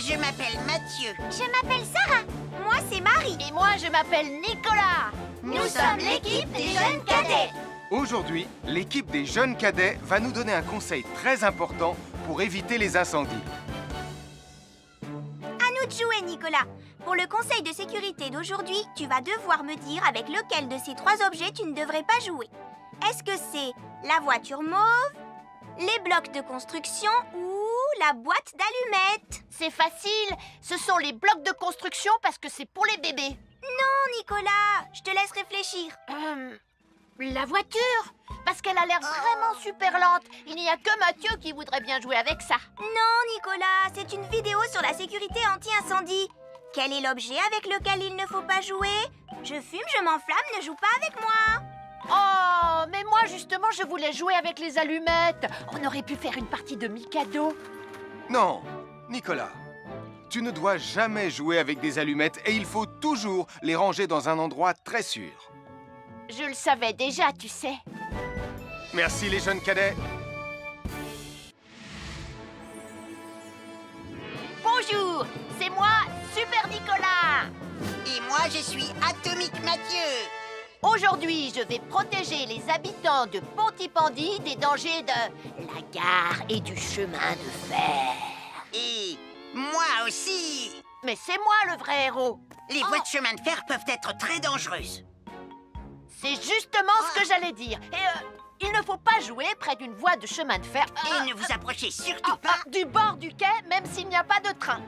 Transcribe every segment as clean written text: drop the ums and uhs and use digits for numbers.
Je m'appelle Mathieu. Je m'appelle Sarah. Moi, c'est Marie. Et moi, je m'appelle Nicolas. Nous sommes l'équipe des jeunes cadets. Aujourd'hui, l'équipe des jeunes cadets va nous donner un conseil très important pour éviter les incendies. À nous de jouer, Nicolas. Pour le conseil de sécurité d'aujourd'hui, tu vas devoir me dire avec lequel de ces 3 objets tu ne devrais pas jouer. Est-ce que c'est la voiture mauve, les blocs de construction ou la boîte d'allumettes? C'est facile. Ce sont les blocs de construction parce que c'est pour les bébés. Non, Nicolas, je te laisse réfléchir. La voiture, parce qu'elle a l'air vraiment super lente. Il n'y a que Mathieu qui voudrait bien jouer avec ça. Non, Nicolas, c'est une vidéo sur la sécurité anti-incendie. Quel est l'objet avec lequel il ne faut pas jouer? Je fume, je m'enflamme, ne joue pas avec moi. Oh, mais moi justement, je voulais jouer avec les allumettes. On aurait pu faire une partie de Mikado. Non, Nicolas, tu ne dois jamais jouer avec des allumettes et il faut toujours les ranger dans un endroit très sûr. Je le savais déjà, tu sais. Merci les jeunes cadets. Bonjour, c'est moi, Super Nicolas. Et moi, je suis Atomique Mathieu. Aujourd'hui, je vais protéger les habitants de Pontypandy des dangers de la gare et du chemin de fer. Et moi aussi. Mais c'est moi le vrai héros. Les voies de chemin de fer peuvent être très dangereuses. C'est justement ce que j'allais dire. Et il ne faut pas jouer près d'une voie de chemin de fer. Et ne vous approchez surtout pas. Du bord du quai, même s'il n'y a pas de train.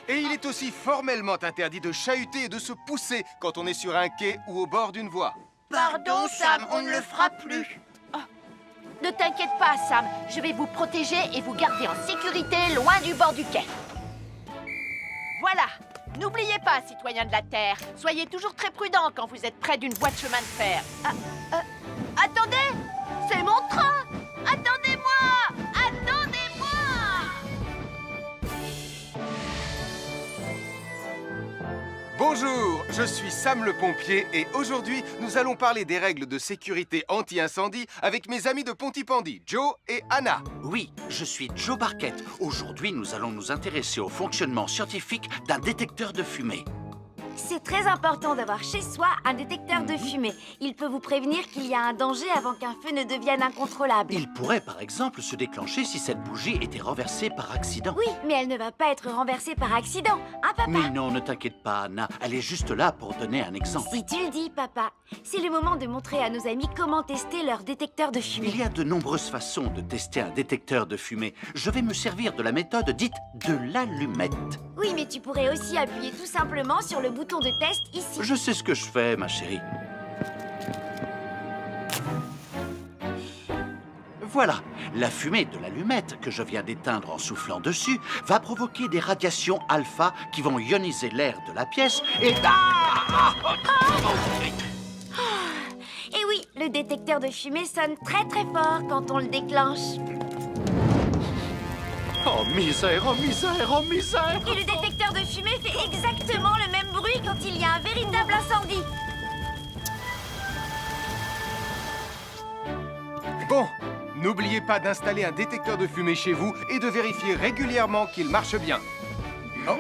Et il est aussi formellement interdit de chahuter et de se pousser quand on est sur un quai ou au bord d'une voie. Pardon, Sam, on ne le fera plus. Ne t'inquiète pas, Sam. Je vais vous protéger et vous garder en sécurité loin du bord du quai. Voilà. N'oubliez pas, citoyens de la Terre, soyez toujours très prudents quand vous êtes près d'une voie de chemin de fer. Attendez! C'est mon train! Attendez-moi! Attendez-moi! Bonjour, je suis Sam le pompier et aujourd'hui, nous allons parler des règles de sécurité anti-incendie avec mes amis de Pontypandy, Joe et Anna. Oui, je suis Joe Barquette. Aujourd'hui, nous allons nous intéresser au fonctionnement scientifique d'un détecteur de fumée. C'est très important d'avoir chez soi un détecteur de fumée. Il peut vous prévenir qu'il y a un danger avant qu'un feu ne devienne incontrôlable. Il pourrait, par exemple, se déclencher si cette bougie était renversée par accident. Oui, mais elle ne va pas être renversée par accident, hein, papa? Mais non, ne t'inquiète pas, Anna. Elle est juste là pour donner un exemple. Si tu le dis, papa. C'est le moment de montrer à nos amis comment tester leur détecteur de fumée. Il y a de nombreuses façons de tester un détecteur de fumée. Je vais me servir de la méthode dite de l'allumette. Oui, mais tu pourrais aussi appuyer tout simplement sur le bouton de test ici. Je sais ce que je fais, ma chérie. Voilà, la fumée de l'allumette que je viens d'éteindre en soufflant dessus va provoquer des radiations alpha qui vont ioniser l'air de la pièce et... Et oui, le détecteur de fumée sonne très très fort quand on le déclenche. Oh misère, oh misère, oh misère! Et le détecteur de fumée fait exactement le même bruit quand il y a un véritable incendie. Bon, n'oubliez pas d'installer un détecteur de fumée chez vous et de vérifier régulièrement qu'il marche bien. Oh.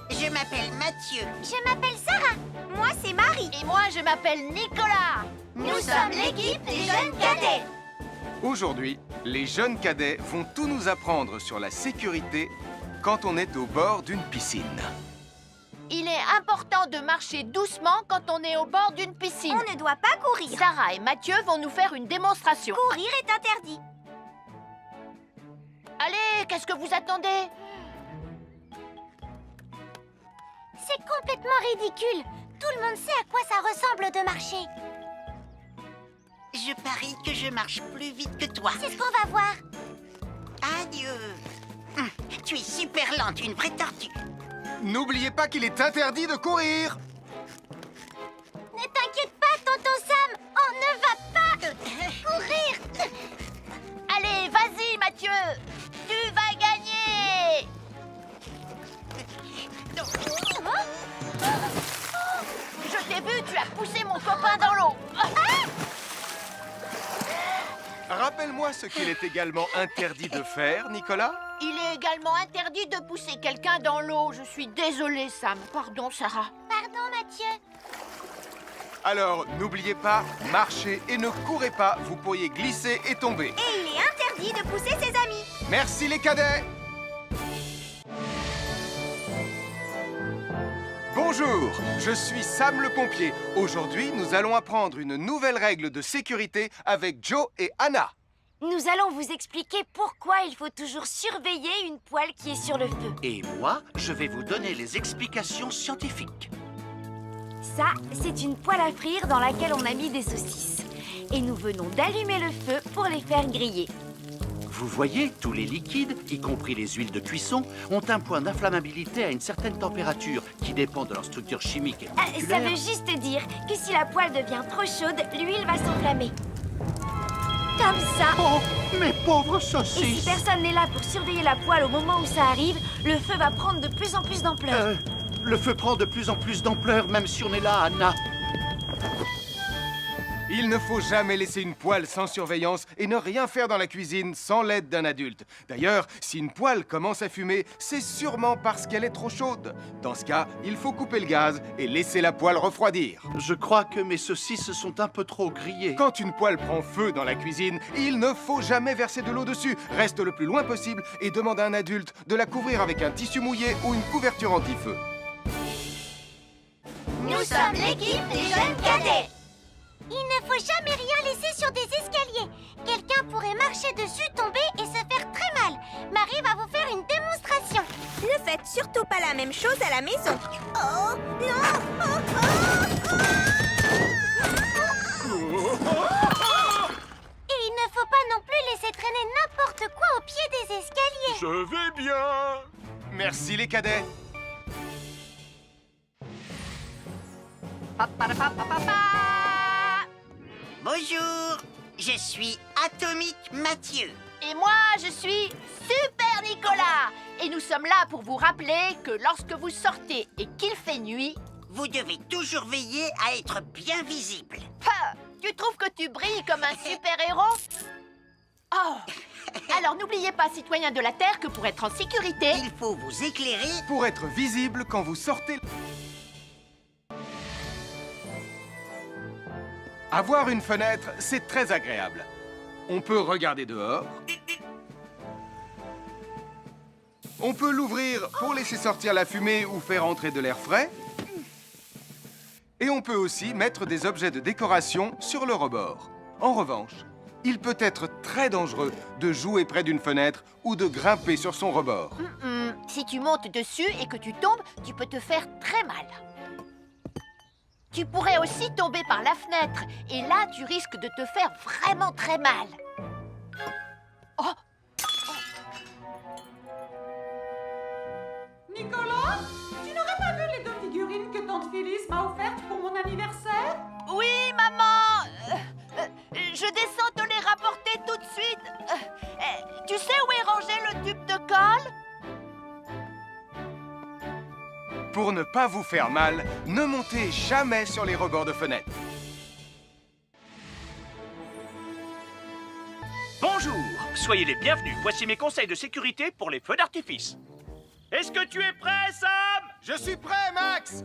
Je m'appelle Mathieu. Je m'appelle Sarah. Moi, c'est Marie. Et moi, je m'appelle Nicolas. Nous sommes l'équipe des jeunes cadets. Aujourd'hui, les jeunes cadets vont tout nous apprendre sur la sécurité quand on est au bord d'une piscine. Il est important de marcher doucement quand on est au bord d'une piscine. On ne doit pas courir. Sarah et Mathieu vont nous faire une démonstration. Courir est interdit. Allez, qu'est-ce que vous attendez? C'est complètement ridicule. Tout le monde sait à quoi ça ressemble de marcher. Je parie que je marche plus vite que toi. C'est ce qu'on va voir. Adieu. Tu es super lente, une vraie tortue. N'oubliez pas qu'il est interdit de courir. Ne t'inquiète pas, tonton Sam. On ne va pas courir. Allez, vas-y, Mathieu. Tu vas gagner. Je t'ai vu, tu as poussé mon copain dans l'eau. Rappelle-moi ce qu'il est également interdit de faire, Nicolas. Il est également interdit de pousser quelqu'un dans l'eau. Je suis désolée, Sam. Pardon, Sarah. Pardon, Mathieu. Alors, n'oubliez pas, marchez et ne courez pas, vous pourriez glisser et tomber. Et il est interdit de pousser ses amis. Merci les cadets. Bonjour, je suis Sam le pompier. Aujourd'hui, nous allons apprendre une nouvelle règle de sécurité avec Joe et Anna. Nous allons vous expliquer pourquoi il faut toujours surveiller une poêle qui est sur le feu. Et moi, je vais vous donner les explications scientifiques. Ça, c'est une poêle à frire dans laquelle on a mis des saucisses. Et nous venons d'allumer le feu pour les faire griller. Vous voyez, tous les liquides, y compris les huiles de cuisson, ont un point d'inflammabilité à une certaine température qui dépend de leur structure chimique et Ça moléculaire. veut juste dire que si la poêle devient trop chaude, l'huile va s'enflammer. Comme ça. Oh, mes pauvres Et si saucisses! personne n'est là pour surveiller la poêle au moment où ça arrive, le feu va prendre de plus en plus d'ampleur. Le feu prend de plus en plus d'ampleur, même si on est là, Anna. Il ne faut jamais laisser une poêle sans surveillance et ne rien faire dans la cuisine sans l'aide d'un adulte. D'ailleurs, si une poêle commence à fumer, c'est sûrement parce qu'elle est trop chaude. Dans ce cas, il faut couper le gaz et laisser la poêle refroidir. Je crois que mes saucisses sont un peu trop grillées. Quand une poêle prend feu dans la cuisine, il ne faut jamais verser de l'eau dessus. Reste le plus loin possible et demande à un adulte de la couvrir avec un tissu mouillé ou une couverture anti-feu. Nous sommes l'équipe des jeunes cadets. Il ne faut jamais rien laisser sur des escaliers. Quelqu'un pourrait marcher dessus, tomber et se faire très mal. Marie va vous faire une démonstration. Ne faites surtout pas la même chose à la maison. Oh, non. Et il ne faut pas non plus laisser traîner n'importe quoi au pied des escaliers. Je vais bien. Merci les cadets. Bonjour, je suis Atomique Mathieu. Et moi, je suis Super Nicolas. Et nous sommes là pour vous rappeler que lorsque vous sortez et qu'il fait nuit... Vous devez toujours veiller à être bien visible. Tu trouves que tu brilles comme un super-héros? Oh! Alors n'oubliez pas, citoyens de la Terre, que pour être en sécurité... Il faut vous éclairer. Pour être visible quand vous sortez... Avoir une fenêtre, c'est très agréable. On peut regarder dehors. On peut l'ouvrir pour laisser sortir la fumée ou faire entrer de l'air frais. Et on peut aussi mettre des objets de décoration sur le rebord. En revanche, il peut être très dangereux de jouer près d'une fenêtre ou de grimper sur son rebord. Si tu montes dessus et que tu tombes, tu peux te faire très mal. Tu pourrais aussi tomber par la fenêtre. Et là, tu risques de te faire vraiment très mal. Oh! Nicolas, tu n'aurais pas vu les 2 figurines que tante Phyllis m'a offertes pour mon anniversaire? Oui, maman! Je descends te les rapporter tout de suite. Tu sais où est rangé le tube de colle? Pour ne pas vous faire mal, ne montez jamais sur les rebords de fenêtres. Bonjour, soyez les bienvenus. Voici mes conseils de sécurité pour les feux d'artifice. Est-ce que tu es prêt, Sam? Je suis prêt, Max!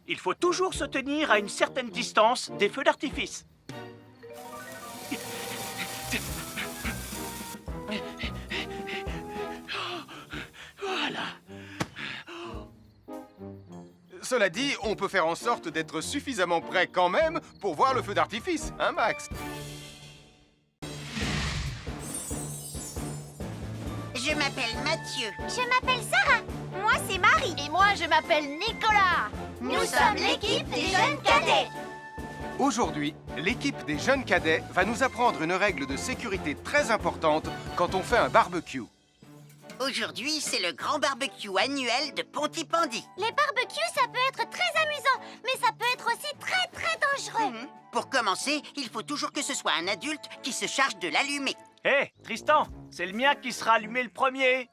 Il faut toujours se tenir à une certaine distance des feux d'artifice. Voilà. Cela dit, on peut faire en sorte d'être suffisamment près quand même pour voir le feu d'artifice, hein, Max? Je m'appelle Mathieu. Je m'appelle Sarah. Moi, c'est Marie. Et moi, je m'appelle Nicolas. Nous sommes l'équipe des jeunes cadets. Aujourd'hui, l'équipe des jeunes cadets va nous apprendre une règle de sécurité très importante quand on fait un barbecue. Aujourd'hui, c'est le grand barbecue annuel de Pontypandy. Les barbecues, ça peut être très amusant, mais ça peut être aussi très dangereux. Pour commencer, il faut toujours que ce soit un adulte qui se charge de l'allumer. Hé, Tristan, c'est le mien qui sera allumé le premier.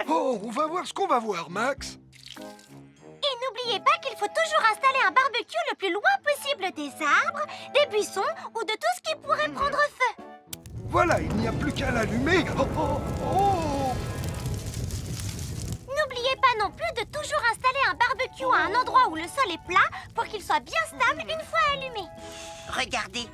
Oh, on va voir ce qu'on va voir, Max. Et n'oubliez pas qu'il faut toujours installer un barbecue le plus loin possible des arbres, des buissons ou de tout ce qui pourrait prendre feu. Voilà, il n'y a plus qu'à l'allumer. Oh, oh, oh. N'oubliez pas non plus de toujours installer un barbecue à un endroit où le sol est plat pour qu'il soit bien stable une fois allumé. Regardez,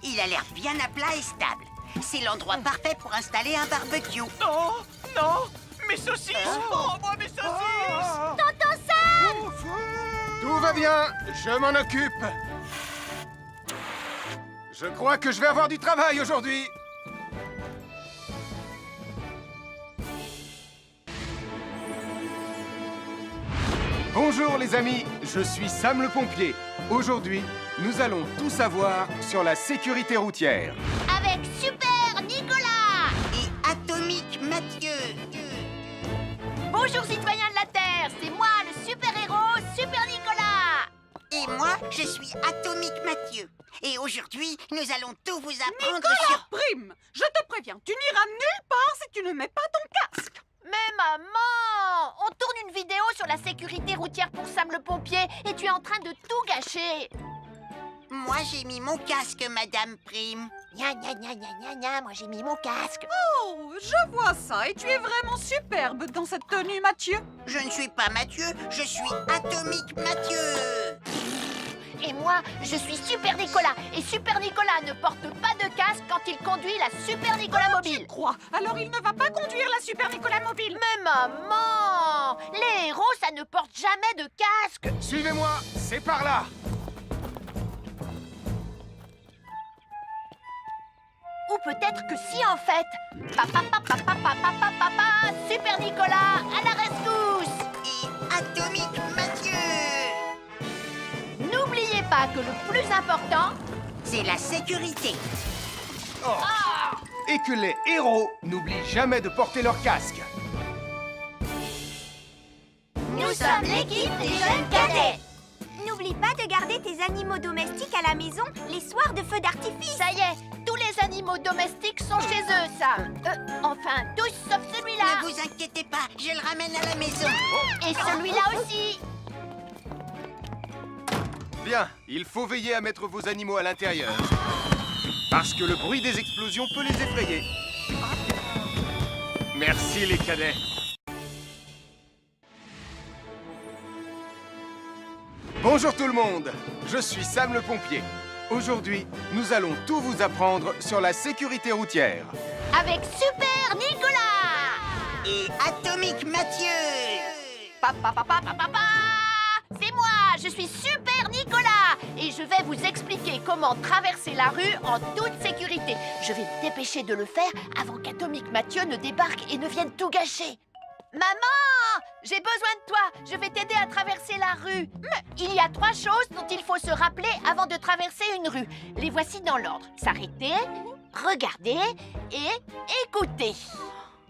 il a l'air bien à plat et stable. C'est l'endroit parfait pour installer un barbecue. Non, non, mes saucisses. Oh, moi, mes saucisses. Tonton Sam! Tout va bien, je m'en occupe. Je crois que je vais avoir du travail aujourd'hui. Bonjour les amis, je suis Sam le pompier. Aujourd'hui, nous allons tout savoir sur la sécurité routière. Avec Super Nicolas! Et Atomique Mathieu. Bonjour citoyens de la Terre, c'est moi le super-héros Super Nicolas. Et moi, je suis Atomique Mathieu. Et aujourd'hui, nous allons tout vous apprendre Nicolas sur... Prime, je te préviens, tu n'iras nulle part si tu ne mets pas ton casque. Mais maman, on tourne une vidéo sur la sécurité routière pour Sam le pompier et tu es en train de tout gâcher. Moi, j'ai mis mon casque, Madame Prime. Gna gna gna gna gna gna, moi j'ai mis mon casque. Oh, je vois ça et tu es vraiment superbe dans cette tenue, Mathieu. Je ne suis pas Mathieu, je suis Atomique Mathieu. Et moi, je suis Super Nicolas. Et Super Nicolas ne porte pas de casque quand il conduit la Super Nicolas Mobile. Crois, alors il ne va pas conduire la Super Nicolas Mobile. Mais maman, les héros, ça ne porte jamais de casque. Suivez-moi, c'est par là. Ou peut-être que si en fait. Papa, papa, papa, papa, papa, Super Nicolas, à la rescousse. Et Atomique Mathieu. N'oubliez pas que le plus important, C'est la sécurité. Et que les héros n'oublient jamais de porter leur casque. Nous sommes l'équipe des jeunes cadets. N'oublie pas de garder tes animaux domestiques à la maison les soirs de feu d'artifice. ça y est, tous les animaux domestiques sont chez eux, Sam. Enfin, tous sauf celui-là. Ne vous inquiétez pas, je le ramène à la maison. Et celui-là aussi. Bien, il faut veiller à mettre vos animaux à l'intérieur. Parce que le bruit des explosions peut les effrayer. Merci les cadets. Bonjour tout le monde, je suis Sam le pompier. Aujourd'hui, nous allons tout vous apprendre sur la sécurité routière. Avec Super Nicolas. Et Atomique Mathieu. Papa, papa, papa, papa. C'est moi, je suis Super Nicolas. Et je vais vous expliquer comment traverser la rue en toute sécurité. Je vais me dépêcher de le faire avant qu'Atomique Mathieu ne débarque et ne vienne tout gâcher. Maman, j'ai besoin de toi. Je vais t'aider à traverser la rue. Mais il y a 3 choses dont il faut se rappeler avant de traverser une rue. Les voici dans l'ordre. S'arrêter, regarder et écouter.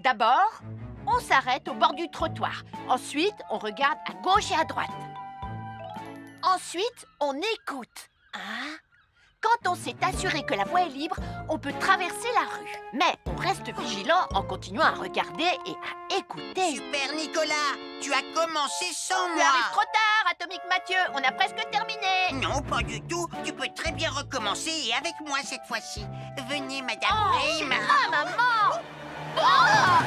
D'abord, on s'arrête au bord du trottoir. Ensuite, on regarde à gauche et à droite. Ensuite, on écoute. Hein? Quand on s'est assuré que la voie est libre, on peut traverser la rue. Mais on reste vigilant en continuant à regarder et à écouter. Super Nicolas, tu as commencé sans Tu moi. arrives trop tard, Atomique Mathieu. On a presque terminé. Non, pas du tout. Tu peux très bien recommencer et avec moi cette fois-ci. Venez, Madame Prime. Ah, maman. Oh!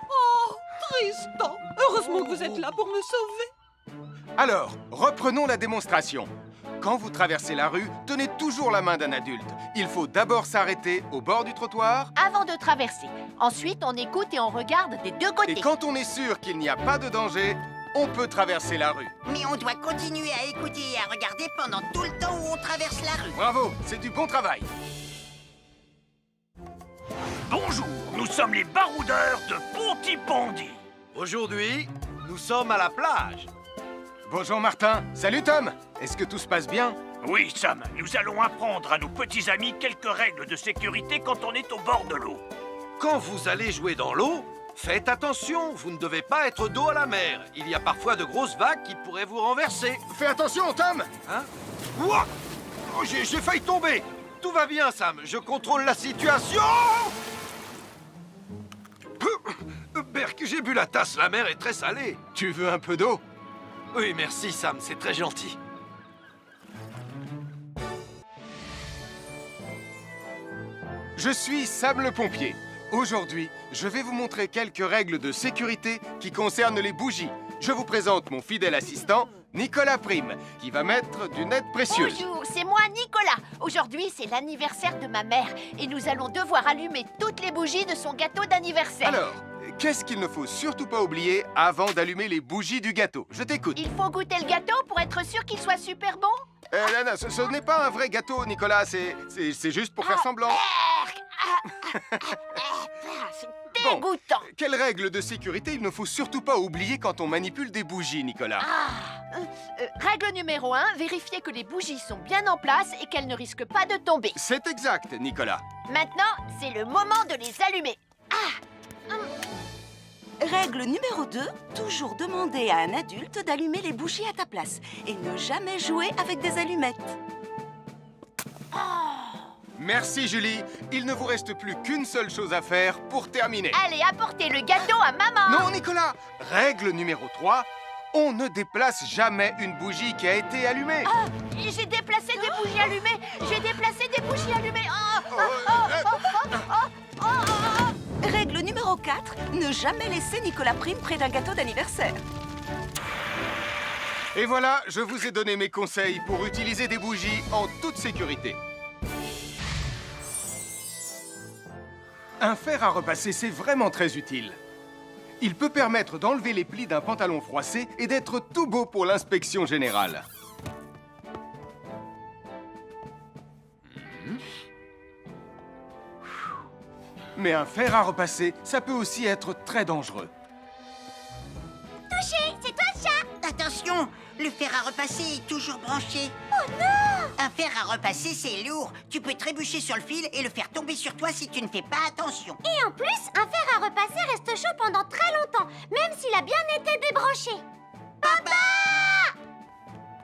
Oh, Tristan, heureusement que vous êtes là pour me sauver. Alors, reprenons la démonstration. Quand vous traversez la rue, tenez toujours la main d'un adulte. Il faut d'abord s'arrêter au bord du trottoir. Avant de traverser. Ensuite, on écoute et on regarde des deux côtés. Et quand on est sûr qu'il n'y a pas de danger, on peut traverser la rue. Mais on doit continuer à écouter et à regarder pendant tout le temps où on traverse la rue. Bravo, c'est du bon travail. Bonjour, nous sommes les baroudeurs de Pontypandy. Aujourd'hui, nous sommes à la plage. Bonjour Martin. Salut Tom. Est-ce que tout se passe bien? Oui, Sam, nous allons apprendre à nos petits amis quelques règles de sécurité quand on est au bord de l'eau. Quand vous allez jouer dans l'eau, faites attention, vous ne devez pas être dos à la mer. Il y a parfois de grosses vagues qui pourraient vous renverser. Fais attention Tom. Hein? Ouah! Oh, j'ai failli tomber. Tout va bien, Sam, je contrôle la situation. Berk, j'ai bu la tasse, la mer est très salée. Tu veux un peu d'eau? Oui, merci, Sam, c'est très gentil. je suis Sam le pompier. Aujourd'hui, je vais vous montrer quelques règles de sécurité qui concernent les bougies. Je vous présente mon fidèle assistant, Nicolas Prime, qui va mettre d'une aide précieuse. Bonjour, c'est moi Nicolas. Aujourd'hui, c'est l'anniversaire de ma mère et nous allons devoir allumer toutes les bougies de son gâteau d'anniversaire. Alors, qu'est-ce qu'il ne faut surtout pas oublier avant d'allumer les bougies du gâteau? Je t'écoute. Il faut goûter le gâteau pour être sûr qu'il soit super bon. Non, ce n'est pas un vrai gâteau, Nicolas. C'est juste pour faire semblant. C'est dégoûtant. Quelles règles de sécurité il ne faut surtout pas oublier quand on manipule des bougies, Nicolas? Règle numéro 1, vérifiez que les bougies sont bien en place et qu'elles ne risquent pas de tomber. C'est exact, Nicolas. Maintenant, c'est le moment de les allumer. Règle numéro 2, toujours demander à un adulte d'allumer les bougies à ta place et ne jamais jouer avec des allumettes. Merci, Julie. Il ne vous reste plus qu'une seule chose à faire pour terminer. Allez, apportez le gâteau à maman. Non, Nicolas. Règle numéro 3, on ne déplace jamais une bougie qui a été allumée. J'ai déplacé des bougies allumées. J'ai déplacé des bougies allumées. Règle numéro 4, ne jamais laisser Nicolas Prime près d'un gâteau d'anniversaire. Et voilà, je vous ai donné mes conseils pour utiliser des bougies en toute sécurité. Un fer à repasser, c'est vraiment très utile. Il peut permettre d'enlever les plis d'un pantalon froissé et d'être tout beau pour l'inspection générale. Mais un fer à repasser, ça peut aussi être très dangereux. Touché, c'est toi le chat. Attention, le fer à repasser est toujours branché. Oh non! Un fer à repasser, c'est lourd. Tu peux trébucher sur le fil et le faire tomber sur toi si tu ne fais pas attention. Et en plus, un fer à repasser reste chaud pendant très longtemps, même s'il a bien été débranché. Papa!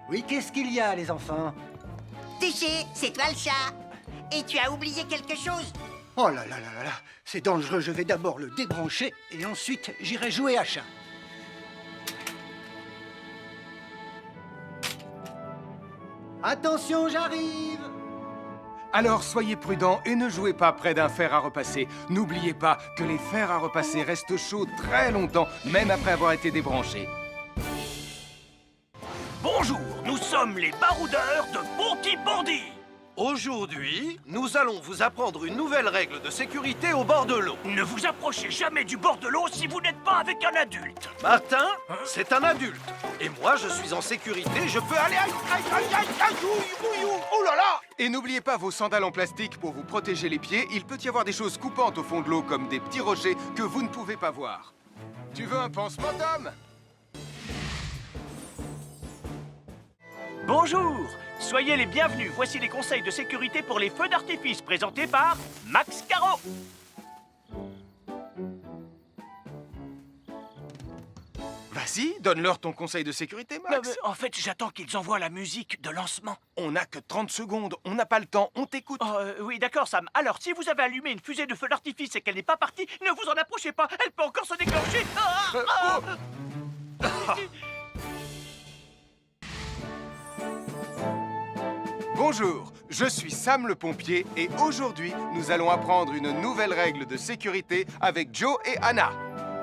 Oui, qu'est-ce qu'il y a, les enfants? Touché, c'est toi le chat. Et tu as oublié quelque chose? Oh là là là là là, c'est dangereux, je vais d'abord le débrancher et ensuite j'irai jouer à chat. Attention, j'arrive! Alors soyez prudents et ne jouez pas près d'un fer à repasser. N'oubliez pas que les fers à repasser restent chauds très longtemps, même après avoir été débranchés. Bonjour, nous sommes les baroudeurs de Pontypandy. Aujourd'hui, nous allons vous apprendre une nouvelle règle de sécurité au bord de l'eau. Ne vous approchez jamais du bord de l'eau si vous n'êtes pas avec un adulte. Martin, c'est un adulte. Et moi, je suis en sécurité, je peux aller... Aïe, aïe, aïe, aïe, aïe, ouïe, ouïe, ouïe, oh là là! Et n'oubliez pas vos sandales en plastique pour vous protéger les pieds. Il peut y avoir des choses coupantes au fond de l'eau, comme des petits rochers que vous ne pouvez pas voir. Tu veux un pansement, Tom? Bonjour, soyez les bienvenus. Voici les conseils de sécurité pour les feux d'artifice présentés par Max Caro. Vas-y, donne-leur ton conseil de sécurité, Max. En fait, j'attends qu'ils envoient la musique de lancement. On n'a que 30 secondes, on n'a pas le temps, on t'écoute. Oui, d'accord, Sam. Alors, si vous avez allumé une fusée de feu d'artifice et qu'elle n'est pas partie, ne vous en approchez pas. Elle peut encore se déclencher. Bonjour, je suis Sam le pompier et aujourd'hui, nous allons apprendre une nouvelle règle de sécurité avec Joe et Anna.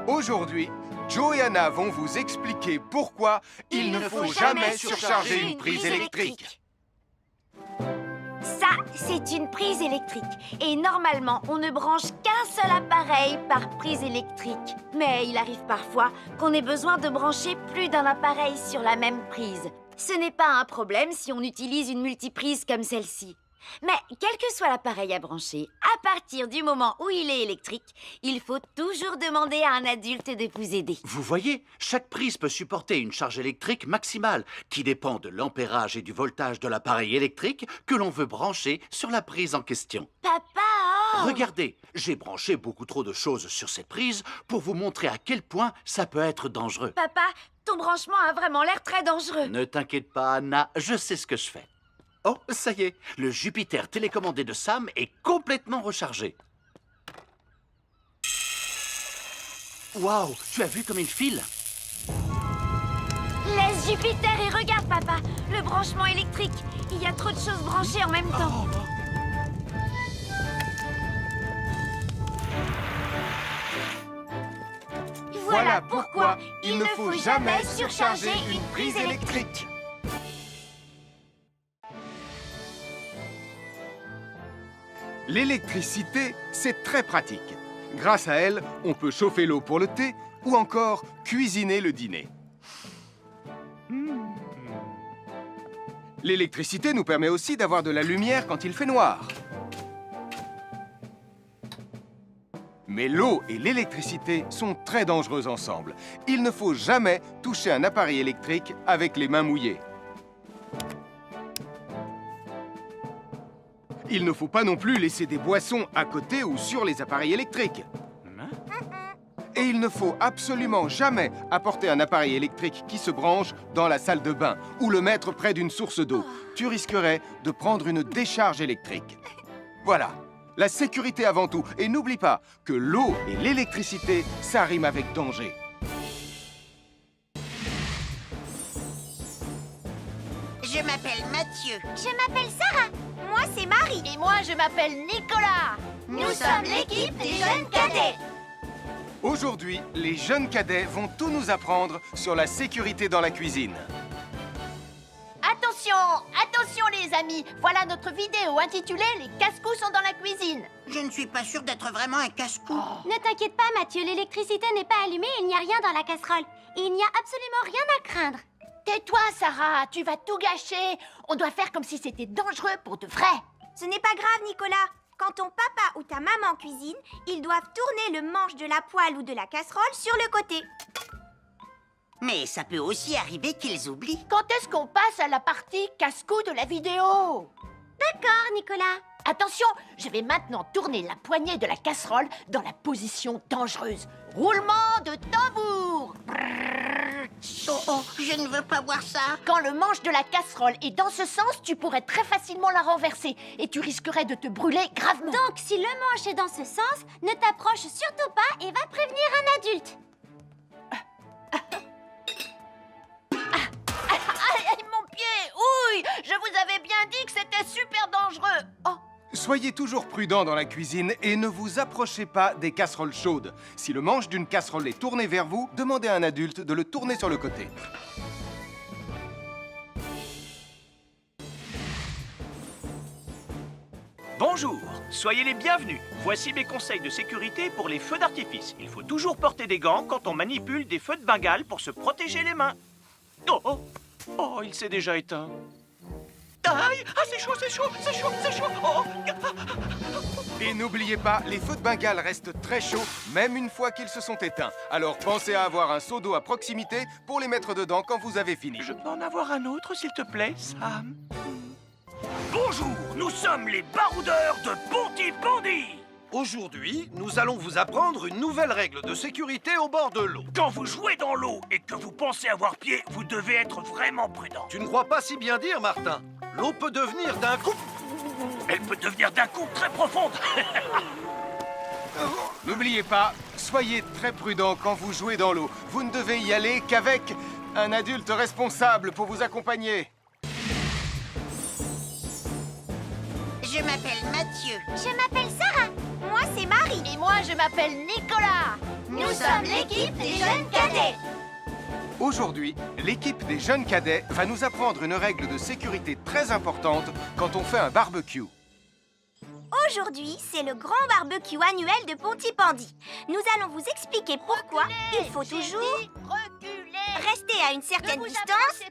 Aujourd'hui, Joe et Anna vont vous expliquer pourquoi il ne faut jamais surcharger une prise électrique. Ça, c'est une prise électrique. Et normalement, on ne branche qu'un seul appareil par prise électrique. Mais il arrive parfois qu'on ait besoin de brancher plus d'un appareil sur la même prise. Ce n'est pas un problème si on utilise une multiprise comme celle-ci. Mais quel que soit l'appareil à brancher, à partir du moment où il est électrique, il faut toujours demander à un adulte de vous aider. Vous voyez, chaque prise peut supporter une charge électrique maximale qui dépend de l'ampérage et du voltage de l'appareil électrique que l'on veut brancher sur la prise en question. Papa! Regardez, j'ai branché beaucoup trop de choses sur cette prise pour vous montrer à quel point ça peut être dangereux. Papa, ton branchement a vraiment l'air très dangereux. Ne t'inquiète pas, Anna, je sais ce que je fais. Oh, ça y est, le Jupiter télécommandé de Sam est complètement rechargé. Waouh, tu as vu comme il file? Laisse Jupiter et regarde, papa. Le branchement électrique. Il y a trop de choses branchées en même temps. Voilà pourquoi il ne faut jamais surcharger une prise électrique. L'électricité, c'est très pratique. Grâce à elle, on peut chauffer l'eau pour le thé ou encore cuisiner le dîner. L'électricité nous permet aussi d'avoir de la lumière quand il fait noir. Mais l'eau et l'électricité sont très dangereuses ensemble. Il ne faut jamais toucher un appareil électrique avec les mains mouillées. Il ne faut pas non plus laisser des boissons à côté ou sur les appareils électriques. Et il ne faut absolument jamais apporter un appareil électrique qui se branche dans la salle de bain ou le mettre près d'une source d'eau. Tu risquerais de prendre une décharge électrique. Voilà, la sécurité avant tout. Et n'oublie pas que l'eau et l'électricité, ça rime avec danger. Je m'appelle Mathieu. Je m'appelle Sarah. Moi, c'est Marie. Et moi, je m'appelle Nicolas. Nous sommes l'équipe des jeunes cadets. Aujourd'hui, les jeunes cadets vont tout nous apprendre sur la sécurité dans la cuisine. Attention, attention les amis. Voilà notre vidéo intitulée « Les casse-cous sont dans la cuisine ». Je ne suis pas sûre d'être vraiment un casse-cou. Ne t'inquiète pas, Mathieu. L'électricité n'est pas allumée et il n'y a rien dans la casserole. Il n'y a absolument rien à craindre. Tais-toi, Sarah, tu vas tout gâcher. On doit faire comme si c'était dangereux pour de vrai. Ce n'est pas grave, Nicolas. Quand ton papa ou ta maman cuisine, ils doivent tourner le manche de la poêle ou de la casserole sur le côté. Mais ça peut aussi arriver qu'ils oublient. Quand est-ce qu'on passe à la partie casse-cou de la vidéo? D'accord, Nicolas. Attention, je vais maintenant tourner la poignée de la casserole dans la position dangereuse. Roulement de tambour. Oh, je ne veux pas voir ça. Quand le manche de la casserole est dans ce sens, tu pourrais très facilement la renverser et tu risquerais de te brûler gravement. Donc, si le manche est dans ce sens, ne t'approche surtout pas et va prévenir un adulte. Aïe, mon pied! Ouille! Je vous avais bien dit que c'était super dangereux. Oh! Soyez toujours prudents dans la cuisine et ne vous approchez pas des casseroles chaudes. Si le manche d'une casserole est tourné vers vous, demandez à un adulte de le tourner sur le côté. Bonjour, soyez les bienvenus. Voici mes conseils de sécurité pour les feux d'artifice. Il faut toujours porter des gants quand on manipule des feux de Bengale pour se protéger les mains. Oh, oh, oh, il s'est déjà éteint. Aïe, ah, c'est chaud, c'est chaud, c'est chaud, c'est chaud. Oh. Et n'oubliez pas, les feux de Bengale restent très chauds, même une fois qu'ils se sont éteints. Alors pensez à avoir un seau d'eau à proximité pour les mettre dedans quand vous avez fini. Je peux en avoir un autre, s'il te plaît, Sam? Bonjour, nous sommes les baroudeurs de Pontypandy. Aujourd'hui, nous allons vous apprendre une nouvelle règle de sécurité au bord de l'eau. Quand vous jouez dans l'eau et que vous pensez avoir pied, vous devez être vraiment prudent. Tu ne crois pas si bien dire, Martin? L'eau peut devenir d'un coup... Elle peut devenir d'un coup très profonde. N'oubliez pas, soyez très prudents quand vous jouez dans l'eau. Vous ne devez y aller qu'avec un adulte responsable pour vous accompagner. Je m'appelle Mathieu. Je m'appelle Sarah. Moi, c'est Marie. Et moi, je m'appelle Nicolas. Nous sommes l'équipe des jeunes cadets. Aujourd'hui, l'équipe des jeunes cadets va nous apprendre une règle de sécurité très importante quand on fait un barbecue. Aujourd'hui, c'est le grand barbecue annuel de Pontypandy. Nous allons vous expliquer pourquoi il faut toujours rester à une certaine distance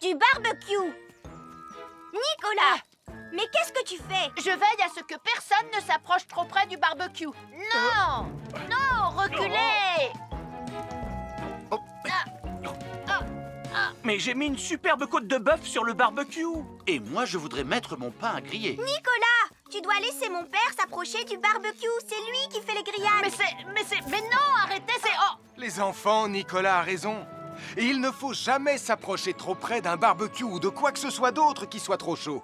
du barbecue. Nicolas, mais qu'est-ce que tu fais? Je veille à ce que personne ne s'approche trop près du barbecue. Non! Non, reculez! Mais j'ai mis une superbe côte de bœuf sur le barbecue. Et moi, je voudrais mettre mon pain à griller. Nicolas, tu dois laisser mon père s'approcher du barbecue. C'est lui qui fait les grillades. Mais non, arrêtez, c'est... Oh! Les enfants, Nicolas a raison. Et il ne faut jamais s'approcher trop près d'un barbecue ou de quoi que ce soit d'autre qui soit trop chaud.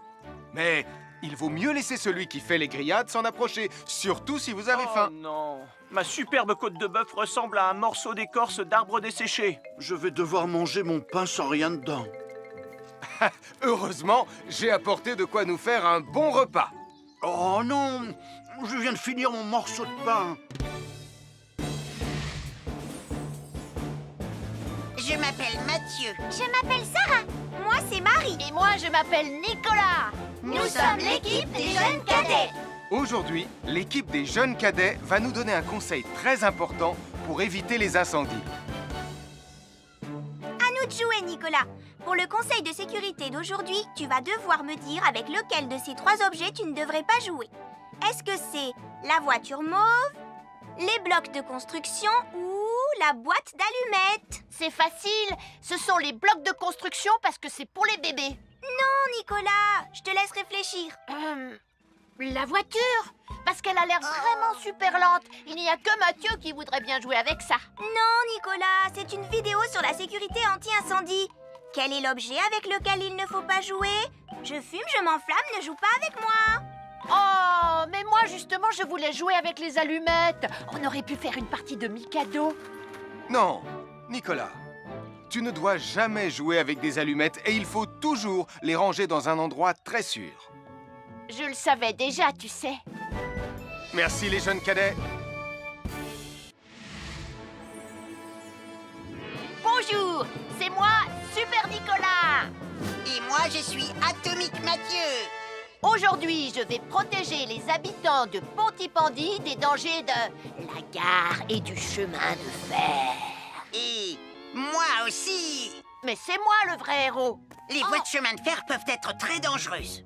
Mais il vaut mieux laisser celui qui fait les grillades s'en approcher, surtout si vous avez faim. Non, ma superbe côte de bœuf ressemble à un morceau d'écorce d'arbre desséché. Je vais devoir manger mon pain sans rien dedans. Heureusement, j'ai apporté de quoi nous faire un bon repas. Oh non, je viens de finir mon morceau de pain. Je m'appelle Mathieu. Je m'appelle Sarah. Moi, c'est Marie. Et moi, je m'appelle Nicolas. Nous sommes l'équipe des jeunes cadets. Aujourd'hui, l'équipe des jeunes cadets va nous donner un conseil très important pour éviter les incendies. À nous de jouer, Nicolas. Pour le conseil de sécurité d'aujourd'hui, tu vas devoir me dire avec lequel de ces 3 objets tu ne devrais pas jouer. Est-ce que c'est la voiture mauve, les blocs de construction ou la boîte d'allumettes? C'est facile. Ce sont les blocs de construction parce que c'est pour les bébés. Non, Nicolas, je te laisse réfléchir. La voiture, parce qu'elle a l'air vraiment super lente. Il n'y a que Mathieu qui voudrait bien jouer avec ça. Non, Nicolas, c'est une vidéo sur la sécurité anti-incendie. Quel est l'objet avec lequel il ne faut pas jouer? Je fume, je m'enflamme, ne joue pas avec moi. Oh, mais moi justement, je voulais jouer avec les allumettes. On aurait pu faire une partie de Mikado. Non, Nicolas, tu ne dois jamais jouer avec des allumettes et il faut toujours les ranger dans un endroit très sûr. Je le savais déjà, tu sais. Merci les jeunes cadets. Bonjour, c'est moi, Super Nicolas. Et moi, je suis Atomique Mathieu. Aujourd'hui, je vais protéger les habitants de Pontypandy des dangers de la gare et du chemin de fer. Et moi aussi. Mais c'est moi le vrai héros. Les voies de chemin de fer peuvent être très dangereuses.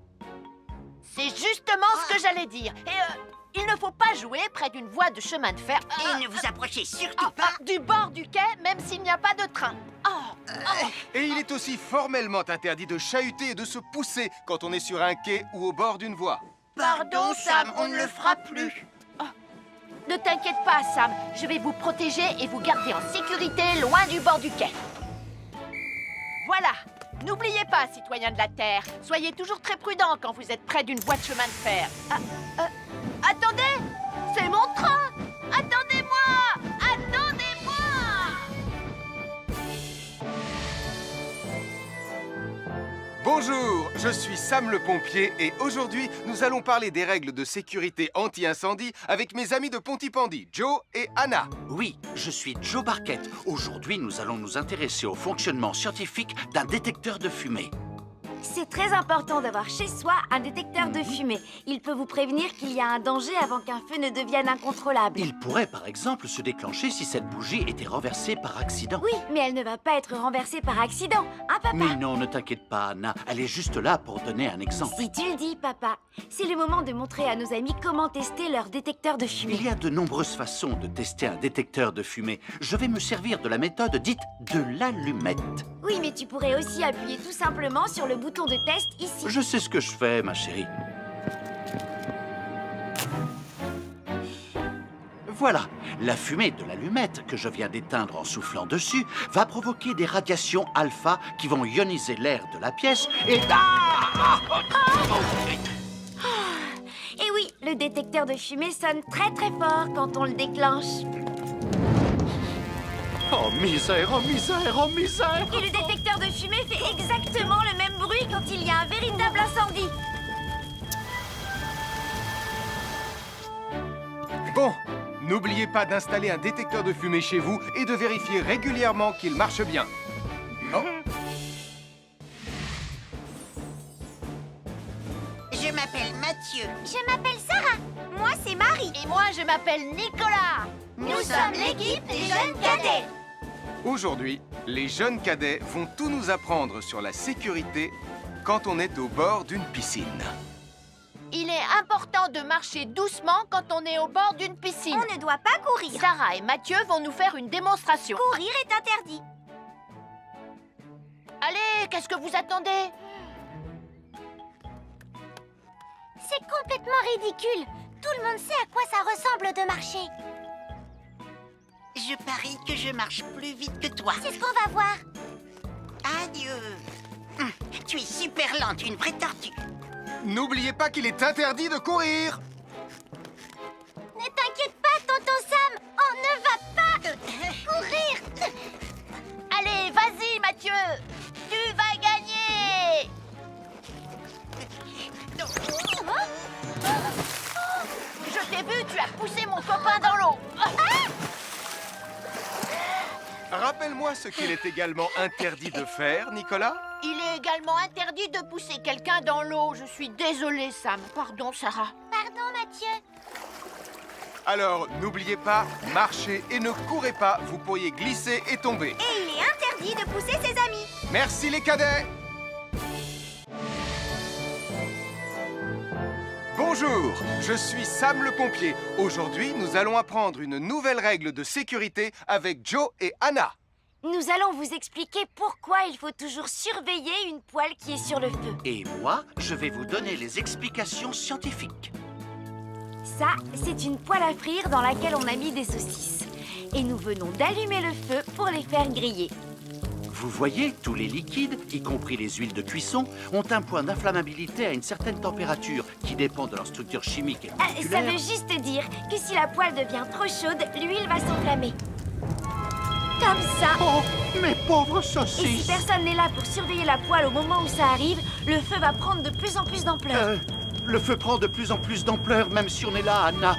C'est justement ce que j'allais dire. Et il ne faut pas jouer près d'une voie de chemin de fer. Et ne vous approchez surtout pas Du bord du quai, même s'il n'y a pas de train. Et il est aussi formellement interdit de chahuter et de se pousser quand on est sur un quai ou au bord d'une voie. Pardon, Sam, on ne le fera plus. Ne t'inquiète pas, Sam. Je vais vous protéger et vous garder en sécurité loin du bord du quai. Voilà. N'oubliez pas, citoyens de la Terre, soyez toujours très prudents quand vous êtes près d'une voie de chemin de fer. Attendez! C'est mon train! Attendez-moi! Attendez-moi! Bonjour, je suis Sam le pompier et aujourd'hui, nous allons parler des règles de sécurité anti-incendie avec mes amis de Pontypandy, Joe et Anna. Oui, je suis Joe Barquette. Aujourd'hui, nous allons nous intéresser au fonctionnement scientifique d'un détecteur de fumée. C'est très important d'avoir chez soi un détecteur de fumée. Il peut vous prévenir qu'il y a un danger avant qu'un feu ne devienne incontrôlable. Il pourrait, par exemple, se déclencher si cette bougie était renversée par accident. Oui, mais elle ne va pas être renversée par accident, hein, papa? Mais non, ne t'inquiète pas, Anna. Elle est juste là pour donner un exemple. Si tu le dis, papa. C'est le moment de montrer à nos amis comment tester leur détecteur de fumée. Il y a de nombreuses façons de tester un détecteur de fumée. Je vais me servir de la méthode dite de l'allumette. Oui, mais tu pourrais aussi appuyer tout simplement sur le bouton de test ici. Je sais ce que je fais, ma chérie. Voilà, la fumée de l'allumette que je viens d'éteindre en soufflant dessus va provoquer des radiations alpha qui vont ioniser l'air de la pièce et... Et oui, le détecteur de fumée sonne très très fort quand on le déclenche. Oh misère, oh misère, oh misère! Et le détecteur de fumée fait exactement le même bruit quand il y a un véritable incendie. Bon, n'oubliez pas d'installer un détecteur de fumée chez vous et de vérifier régulièrement qu'il marche bien. Oh. Je m'appelle Mathieu. Je m'appelle Sarah. Moi, c'est Marie. Et moi, je m'appelle Nicolas. Nous sommes l'équipe des jeunes cadets. Aujourd'hui, les jeunes cadets vont tout nous apprendre sur la sécurité quand on est au bord d'une piscine. Il est important de marcher doucement quand on est au bord d'une piscine. On ne doit pas courir. Sarah et Mathieu vont nous faire une démonstration. Courir est interdit. Allez, qu'est-ce que vous attendez? C'est complètement ridicule. Tout le monde sait à quoi ça ressemble de marcher. Je parie que je marche plus vite que toi. C'est ce qu'on va voir. Adieu. Tu es super lente, une vraie tortue. N'oubliez pas qu'il est interdit de courir. Ne t'inquiète pas, tonton Sam. On ne va pas courir. Allez, vas-y, Mathieu. Tu vas gagner. Je t'ai vu, tu as poussé mon copain dans l'eau. Rappelle-moi ce qu'il est également interdit de faire, Nicolas. Il est également interdit de pousser quelqu'un dans l'eau. Je suis désolée, Sam. Pardon, Sarah. Pardon, Mathieu. Alors, n'oubliez pas, marchez et ne courez pas, vous pourriez glisser et tomber. Et il est interdit de pousser ses amis. Merci les cadets. Bonjour, je suis Sam le pompier. Aujourd'hui, nous allons apprendre une nouvelle règle de sécurité avec Joe et Anna. Nous allons vous expliquer pourquoi il faut toujours surveiller une poêle qui est sur le feu. Et moi, je vais vous donner les explications scientifiques. Ça, c'est une poêle à frire dans laquelle on a mis des saucisses. Et nous venons d'allumer le feu pour les faire griller. Vous voyez, tous les liquides, y compris les huiles de cuisson, ont un point d'inflammabilité à une certaine température qui dépend de leur structure chimique et Ça moléculaire. veut juste dire que si la poêle devient trop chaude, l'huile va s'enflammer. Comme ça. Oh, mes pauvres Et si saucisses! personne n'est là pour surveiller la poêle au moment où ça arrive, le feu va prendre de plus en plus d'ampleur. Le feu prend de plus en plus d'ampleur, même si on est là, Anna.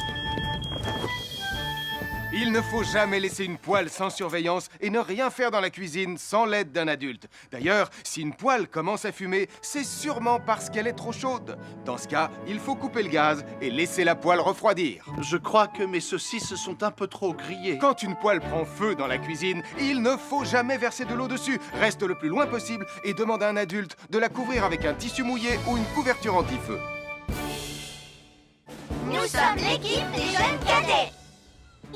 Il ne faut jamais laisser une poêle sans surveillance et ne rien faire dans la cuisine sans l'aide d'un adulte. D'ailleurs, si une poêle commence à fumer, c'est sûrement parce qu'elle est trop chaude. Dans ce cas, il faut couper le gaz et laisser la poêle refroidir. Je crois que mes saucisses sont un peu trop grillées. Quand une poêle prend feu dans la cuisine, il ne faut jamais verser de l'eau dessus. Reste le plus loin possible et demande à un adulte de la couvrir avec un tissu mouillé ou une couverture anti-feu. Nous sommes l'équipe des jeunes cadets.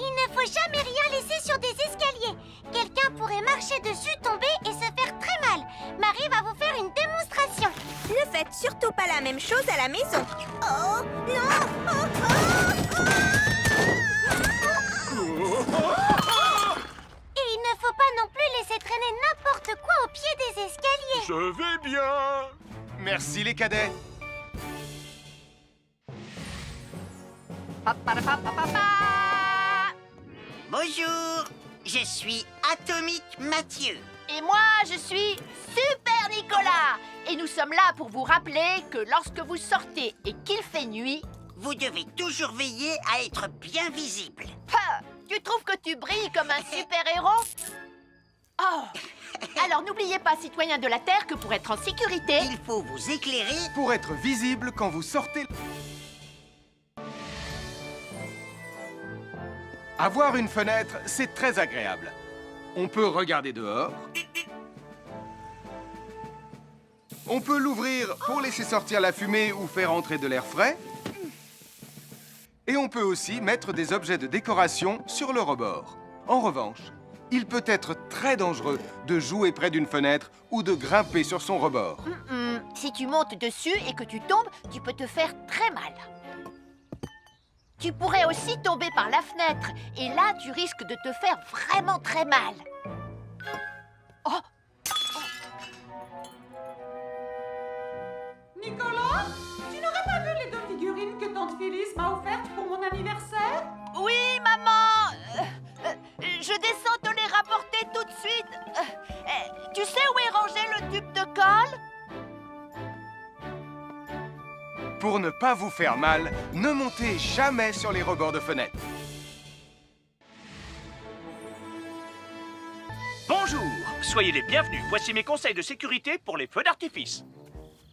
Il ne faut jamais rien laisser sur des escaliers. Quelqu'un pourrait marcher dessus, tomber et se faire très mal. Marie va vous faire une démonstration. Ne faites surtout pas la même chose à la maison. Oh, non. Et il ne faut pas non plus laisser traîner n'importe quoi au pied des escaliers. Je vais bien. Merci les cadets. Bonjour, je suis Atomique Mathieu. Et moi, je suis Super Nicolas. Et nous sommes là pour vous rappeler que lorsque vous sortez et qu'il fait nuit... Vous devez toujours veiller à être bien visible. Tu trouves que tu brilles comme un super-héros? Oh! Alors n'oubliez pas, citoyens de la Terre, que pour être en sécurité... Il faut vous éclairer pour être visible quand vous sortez. Avoir une fenêtre, c'est très agréable. On peut regarder dehors. On peut l'ouvrir pour laisser sortir la fumée ou faire entrer de l'air frais. Et on peut aussi mettre des objets de décoration sur le rebord. En revanche, il peut être très dangereux de jouer près d'une fenêtre ou de grimper sur son rebord. Si tu montes dessus et que tu tombes, tu peux te faire très mal. Tu pourrais aussi tomber par la fenêtre. Et là, tu risques de te faire vraiment très mal. Oh! Nicolas, tu n'aurais pas vu les 2 figurines que tante Phyllis m'a offertes pour mon anniversaire? Oui, maman! Je descends te les rapporter tout de suite. Tu sais où est rangé le tube de colle? Pour ne pas vous faire mal, ne montez jamais sur les rebords de fenêtres. Bonjour, soyez les bienvenus. Voici mes conseils de sécurité pour les feux d'artifice.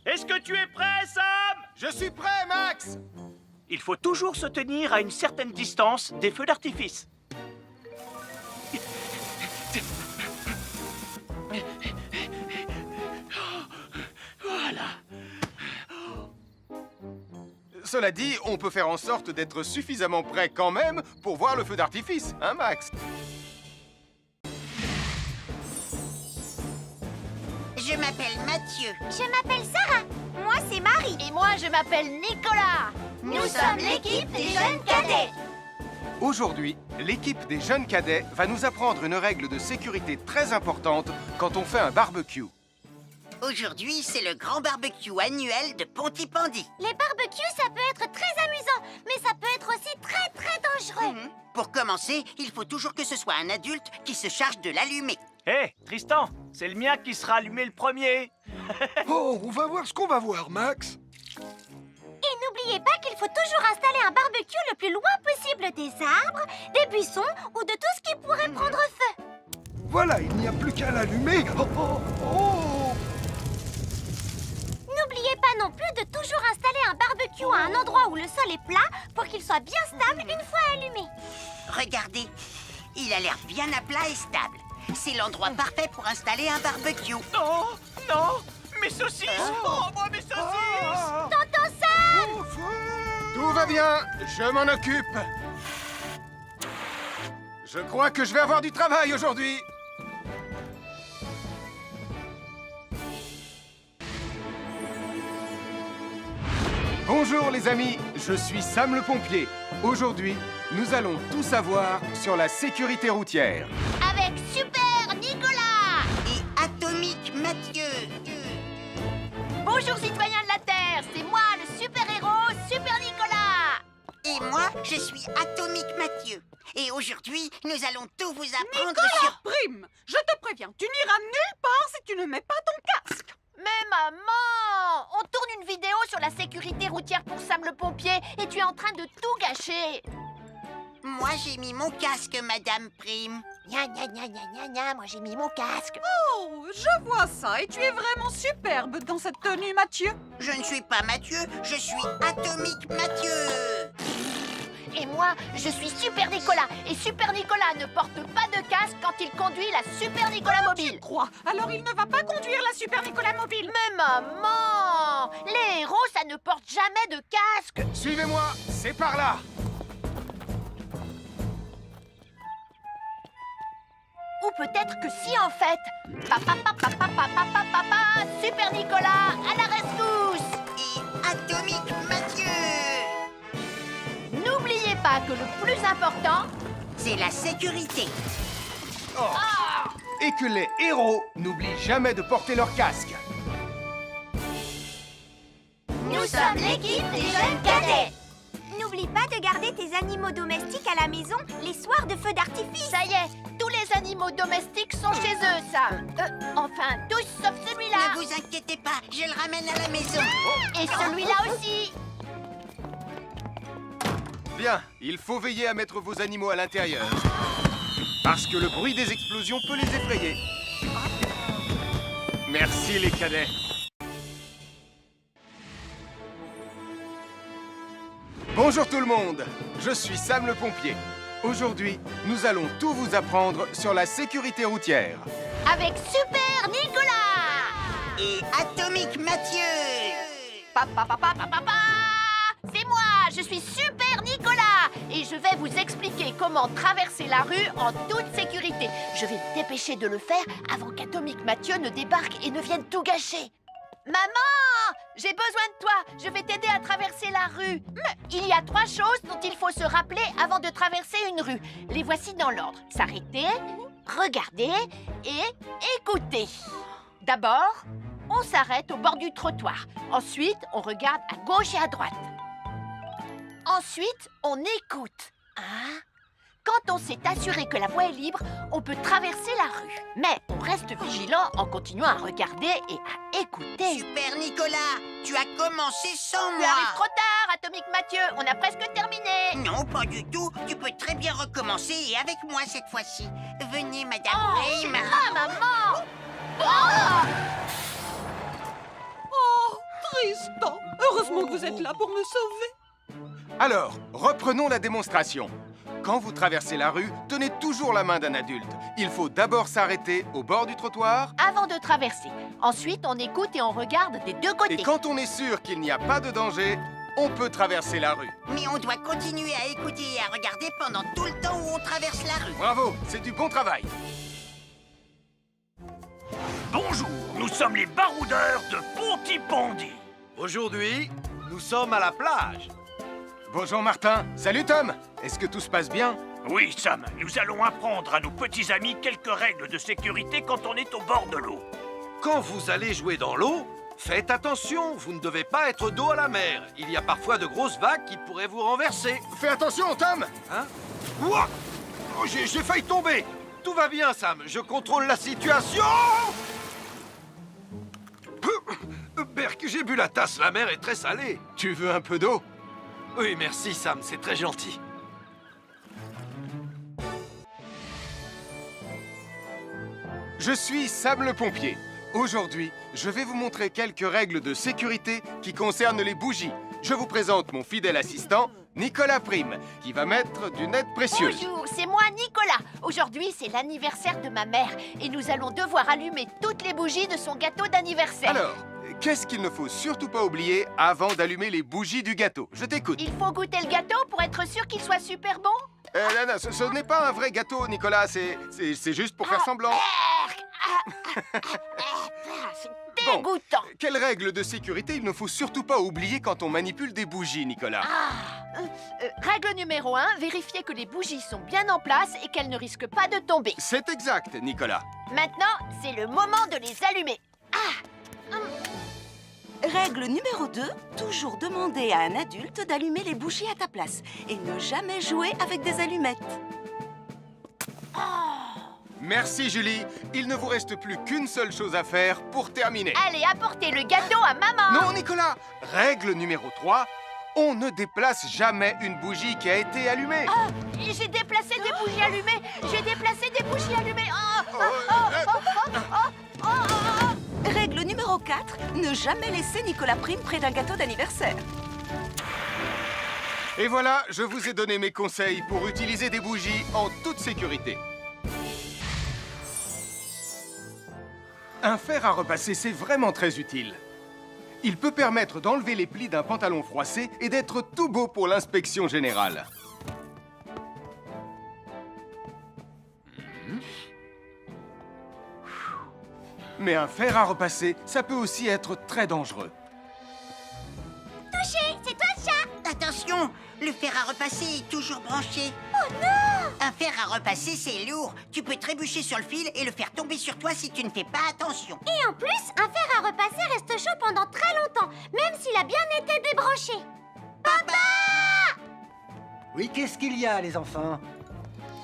Est-ce que tu es prêt, Sam? Je suis prêt, Max! Il faut toujours se tenir à une certaine distance des feux d'artifice. Voilà. Cela dit, on peut faire en sorte d'être suffisamment prêt quand même pour voir le feu d'artifice, hein, Max? Je m'appelle Mathieu. Je m'appelle Sarah. Moi, c'est Marie. Et moi, je m'appelle Nicolas. Nous sommes l'équipe des jeunes cadets. Aujourd'hui, l'équipe des jeunes cadets va nous apprendre une règle de sécurité très importante quand on fait un barbecue. Aujourd'hui, c'est le grand barbecue annuel de Pontypandy. Les barbecues, ça peut être très amusant, mais ça peut être aussi très, très dangereux. Pour commencer, il faut toujours que ce soit un adulte qui se charge de l'allumer. Hé, Tristan, c'est le mien qui sera allumé le premier. Oh, on va voir ce qu'on va voir, Max. Et n'oubliez pas qu'il faut toujours installer un barbecue le plus loin possible des arbres, des buissons ou de tout ce qui pourrait prendre feu. Voilà, il n'y a plus qu'à l'allumer. Oh, oh, oh. N'oubliez pas non plus de toujours installer un barbecue à un endroit où le sol est plat pour qu'il soit bien stable une fois allumé. Regardez, il a l'air bien à plat et stable. C'est l'endroit parfait pour installer un barbecue. Non, non, mes saucisses. Oh, moi, mes saucisses. Tonton Sam! Tout va bien, je m'en occupe. Je crois que je vais avoir du travail aujourd'hui. Bonjour les amis, je suis Sam le pompier. Aujourd'hui, nous allons tout savoir sur la sécurité routière. Avec Super Nicolas! Et Atomique Mathieu. Bonjour citoyens de la Terre, c'est moi le super-héros Super Nicolas. Et moi, je suis Atomique Mathieu. Et aujourd'hui, nous allons tout vous apprendre sur... Prime, je te préviens, tu n'iras nulle part si tu ne mets pas ton casque. Mais maman, on tourne une vidéo sur la sécurité routière pour Sam le pompier et tu es en train de tout gâcher. Moi, j'ai mis mon casque, Madame Prime. Gna gna gna gna gna gna, moi j'ai mis mon casque. Oh, je vois ça et tu es vraiment superbe dans cette tenue, Mathieu. Je ne suis pas Mathieu, je suis Atomique Mathieu. Et moi, je suis Super Nicolas. Et Super Nicolas ne porte pas de casque quand il conduit la Super Nicolas Mobile. Crois, alors il ne va pas conduire la Super Nicolas Mobile. Mais maman, les héros, ça ne porte jamais de casque. Suivez-moi, c'est par là. Ou peut-être que si en fait. Papa, papa, papa, papa, papa, Super Nicolas, à la rescousse. Et Atomique Mathieu. N'oubliez pas que le plus important, c'est la sécurité. Et que les héros n'oublient jamais de porter leur casque. Nous sommes l'équipe des jeunes cadets. N'oublie pas de garder tes animaux domestiques à la maison les soirs de feu d'artifice. ça y est, tous les animaux domestiques sont chez eux, Sam. Enfin, tous sauf celui-là. Ne vous inquiétez pas, je le ramène à la maison. Et celui-là aussi. Bien, il faut veiller à mettre vos animaux à l'intérieur. Parce que le bruit des explosions peut les effrayer. Merci les cadets. Bonjour tout le monde, je suis Sam le pompier. Aujourd'hui, nous allons tout vous apprendre sur la sécurité routière. Avec Super Nicolas. Et Atomique Mathieu. Papa, papa, papa, papa. C'est moi, je suis Super Nicolas. Et je vais vous expliquer comment traverser la rue en toute sécurité. Je vais me dépêcher de le faire avant qu'Atomique Mathieu ne débarque et ne vienne tout gâcher. Maman, j'ai besoin de toi. Je vais t'aider à traverser la rue. Il y a 3 choses dont il faut se rappeler avant de traverser une rue. Les voici dans l'ordre. S'arrêter, regarder et écouter. D'abord, on s'arrête au bord du trottoir. Ensuite, on regarde à gauche et à droite. Ensuite, on écoute. Hein? Quand on s'est assuré que la voie est libre, on peut traverser la rue. Mais on reste vigilant en continuant à regarder et à écouter. Super Nicolas, tu as commencé sans Tu moi. arrives trop tard, Atomique Mathieu. On a presque terminé. Non, pas du tout. Tu peux très bien recommencer et avec moi cette fois-ci. Venez, Madame Prime. Ah, maman! Oh! Oh, Tristan, heureusement que vous êtes là pour me sauver. Alors, reprenons la démonstration. Quand vous traversez la rue, tenez toujours la main d'un adulte. Il faut d'abord s'arrêter au bord du trottoir. Avant de traverser. Ensuite, on écoute et on regarde des deux côtés. Et quand on est sûr qu'il n'y a pas de danger, on peut traverser la rue. Mais on doit continuer à écouter et à regarder pendant tout le temps où on traverse la rue. Bravo, c'est du bon travail. Bonjour, nous sommes les baroudeurs de Pontypandy. Aujourd'hui, nous sommes à la plage. Bonjour Martin. Salut Tom. Est-ce que tout se passe bien? Oui, Sam, nous allons apprendre à nos petits amis quelques règles de sécurité quand on est au bord de l'eau. Quand vous allez jouer dans l'eau, faites attention, vous ne devez pas être dos à la mer. Il y a parfois de grosses vagues qui pourraient vous renverser. Fais attention, Tom. Hein? Ouah! Oh, j'ai failli tomber. Tout va bien, Sam, je contrôle la situation. Berk, j'ai bu la tasse, la mer est très salée. Tu veux un peu d'eau? Oui, merci, Sam, c'est très gentil. je suis Sam le pompier. Aujourd'hui, je vais vous montrer quelques règles de sécurité qui concernent les bougies. Je vous présente mon fidèle assistant, Nicolas Prime, qui va mettre d'une aide précieuse. Bonjour, c'est moi Nicolas. Aujourd'hui, c'est l'anniversaire de ma mère et nous allons devoir allumer toutes les bougies de son gâteau d'anniversaire. Alors, qu'est-ce qu'il ne faut surtout pas oublier avant d'allumer les bougies du gâteau? Je t'écoute. Il faut goûter le gâteau pour être sûr qu'il soit super bon. Non, ce n'est pas un vrai gâteau, Nicolas. C'est juste pour faire semblant. C'est dégoûtant. Quelles règles de sécurité il ne faut surtout pas oublier quand on manipule des bougies, Nicolas? Règle numéro 1, vérifier que les bougies sont bien en place et qu'elles ne risquent pas de tomber. C'est exact, Nicolas. Maintenant, c'est le moment de les allumer. Règle numéro 2, toujours demander à un adulte d'allumer les bougies à ta place et ne jamais jouer avec des allumettes. Merci, Julie. Il ne vous reste plus qu'une seule chose à faire pour terminer. Allez, apportez le gâteau à maman. Non, Nicolas. Règle numéro 3, on ne déplace jamais une bougie qui a été allumée. J'ai déplacé des bougies allumées. J'ai déplacé des bougies allumées. Règle numéro 4, ne jamais laisser Nicolas Prime près d'un gâteau d'anniversaire. Et voilà, je vous ai donné mes conseils pour utiliser des bougies en toute sécurité. Un fer à repasser, c'est vraiment très utile. Il peut permettre d'enlever les plis d'un pantalon froissé et d'être tout beau pour l'inspection générale. Mais un fer à repasser, ça peut aussi être très dangereux. Touché, c'est toi le chat. Attention, le fer à repasser est toujours branché. Oh non! Un fer à repasser, c'est lourd. Tu peux trébucher sur le fil et le faire tomber sur toi si tu ne fais pas attention. Et en plus, un fer à repasser reste chaud pendant très longtemps, même s'il a bien été débranché. Papa! Oui, qu'est-ce qu'il y a, les enfants?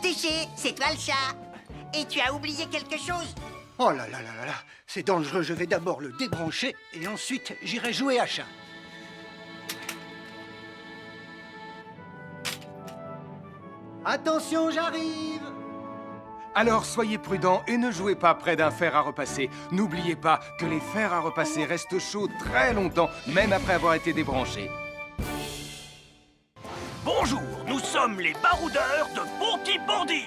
Touché, c'est toi le chat. Et tu as oublié quelque chose? Oh là là là là là, c'est dangereux, je vais d'abord le débrancher et ensuite j'irai jouer à chat. Attention, j'arrive! Alors soyez prudents et ne jouez pas près d'un fer à repasser. N'oubliez pas que les fers à repasser restent chauds très longtemps, même après avoir été débranchés. Bonjour, nous sommes les baroudeurs de Bonty-Bondy.